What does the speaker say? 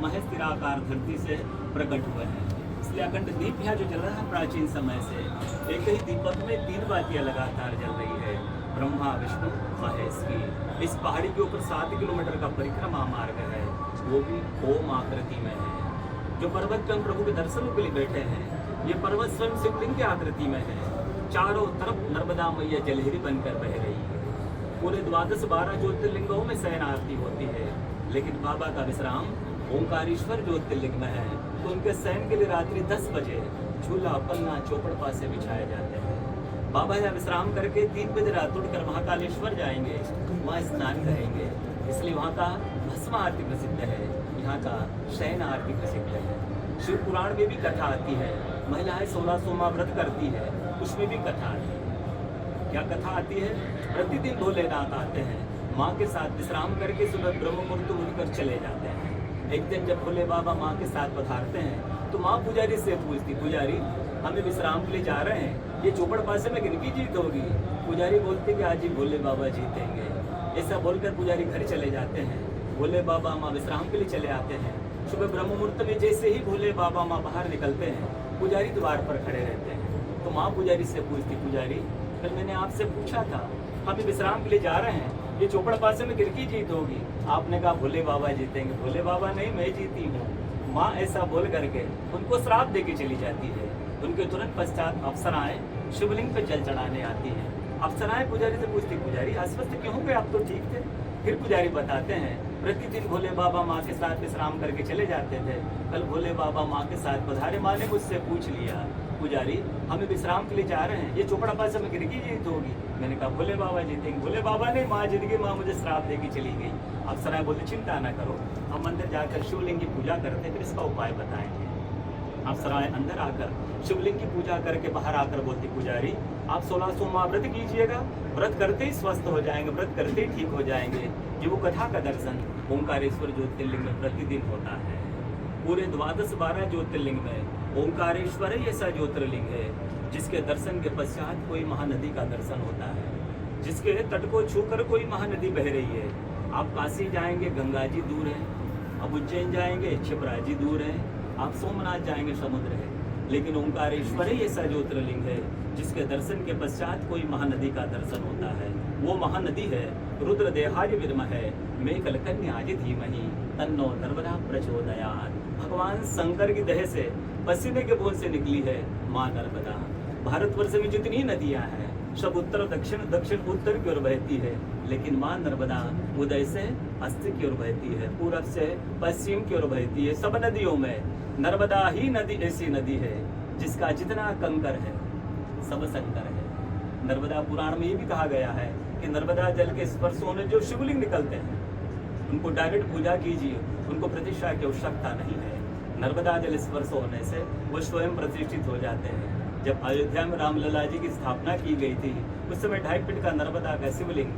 महज निराकार धरती से प्रकट हुए हैं। इसलिए अखंड दीप यहाँ जो जल रहा है प्राचीन समय से, एक ही दीपक में 3 बातियां लगातार जल रही है, ब्रह्मा विष्णु महेश की। इस पहाड़ी के ऊपर 7 किलोमीटर का परिक्रमा मार्ग है, वो भी ओम आकृति में है। जो पर्वत पे हम प्रभु के दर्शनों के लिए बैठे हैं, ये पर्वत स्वयं शिवलिंग की आकृति में है। चारों तरफ नर्मदा मैया जलहरी बनकर बह रही है। पूरे 12 ज्योतिर्लिंगों में शयन आरती होती है, लेकिन बाबा का विश्राम ओंकारेश्वर ज्योतिर्लिंग में है। तो उनके शयन के लिए रात्रि 10 बजे झूला पन्ना चौपड़ पासे बिछाए जाते हैं। बाबा यहाँ विश्राम करके 3 बजे रात उठकर महाकालेश्वर जाएंगे, वहाँ स्नान करेंगे। इसलिए वहाँ का भस्म आरती प्रसिद्ध है, यहाँ का शयन आरती प्रसिद्ध है। शिव पुराण में भी कथा आती है, महिलाएं 16 सोमवार व्रत करती है, उसमें भी कथा आती है। क्या कथा आती है? प्रतिदिन भोलेनाथ आते हैं, माँ के साथ विश्राम करके सुबह ब्रह्म मुहूर्त उठकर चले जाते हैं। एक दिन जब भोले बाबा माँ के साथ पधारते हैं तो माँ पुजारी से पूछती, पुजारी हमें विश्राम के लिए जा रहे हैं, ये चौपड़ पासे में किनकी जीत होगी? पुजारी बोलते कि आज ही भोले बाबा जीतेंगे। ऐसा बोलकर पुजारी घर चले जाते हैं। भोले बाबा माँ विश्राम के लिए चले आते हैं। सुबह ब्रह्म मुहूर्त में जैसे ही भोले बाबा माँ बाहर निकलते हैं, पुजारी द्वार पर खड़े रहते हैं। तो माँ पुजारी से पूछती, पुजारी कल मैंने आपसे पूछा था, हम विश्राम के लिए जा रहे हैं, ये चौपड़ पासे में किनकी जीत होगी? आपने कहा भोले बाबा जीतेंगे। भोले बाबा नहीं, मैं जीती हूँ। माँ ऐसा बोल करके उनको श्राप दे के चली जाती है। उनके तुरंत पश्चात अप्सराएं शिवलिंग पे जल चढ़ाने आती हैं। अप्सराएं पुजारी से पूछती, पुजारी आश्वस्त क्यों हो गए, आप तो ठीक थे। फिर पुजारी बताते हैं, प्रतिदिन भोले बाबा माँ के साथ विश्राम करके चले जाते थे, कल भोले बाबा माँ के साथ पधारे। माँ ने मुझसे पूछ लिया, पुजारी हमें विश्राम के लिए जा रहे हैं, ये चौपड़ा पासे में किनकी जीत होगी? मैंने कहा भोले बाबा जीतेंगे। भोले बाबा ने माँ जीत गई, माँ मुझे श्राप देके चली गई। अप्सराएं बोले चिंता ना करो, हम अंदर जाकर शिवलिंग की पूजा करते, फिर इसका उपाय बताएंगे। अप्सराएं अंदर आकर शिवलिंग की पूजा करके बाहर आकर बोलती, पुजारी आप 16 सोमवार व्रत कीजिएगा, व्रत करते ही स्वस्थ हो जाएंगे, व्रत करते ही ठीक हो जाएंगे। ये वो कथा का दर्शन ओंकारेश्वर ज्योतिर्लिंग में प्रतिदिन होता है। पूरे 12 ज्योतिर्लिंग में ओंकारेश्वर ही ऐसा ज्योतिर्लिंग है जिसके दर्शन के पश्चात कोई महानदी का दर्शन होता है, जिसके तट को छूकर कोई महानदी बह रही है। आप काशी जाएंगे, गंगा जी दूर है। अब उज्जैन जाएंगे, क्षिप्रा जी दूर है। आप सोमनाथ जाएंगे, समुद्र है। लेकिन ओंकारेश्वर ही ऐसा ज्योतिर्लिंग है जिसके दर्शन के पश्चात कोई महानदी का दर्शन होता है। वो महानदी है रुद्र देहाय विद्महे मैं कलकन्याज धीमहि तन्नो नर्मदा प्रचोदयात्। भगवान शंकर की देह से पसीने के बूंद से निकली है माँ नर्मदा। भारतवर्ष में जितनी नदियाँ हैं सब उत्तर दक्षिण दक्षिण उत्तर की ओर बहती है, लेकिन माँ नर्मदा उदय से अस्त की ओर बहती है, पूरब से पश्चिम की ओर बहती है। सब नदियों में नर्मदा ही नदी ऐसी नदी है जिसका जितना कंकर है सब शंकर है। नर्मदा पुराण में ये भी कहा गया है कि नर्मदा जल के स्पर्श होने जो शिवलिंग निकलते हैं उनको डायरेक्ट पूजा कीजिए, उनको प्रतिष्ठा की आवश्यकता नहीं है। नर्मदा जल स्पर्श होने से वो स्वयं प्रतिष्ठित हो जाते हैं। जब अयोध्या में रामलला जी की स्थापना की गई थी उस समय 2.5 फीट का नर्मदा का शिवलिंग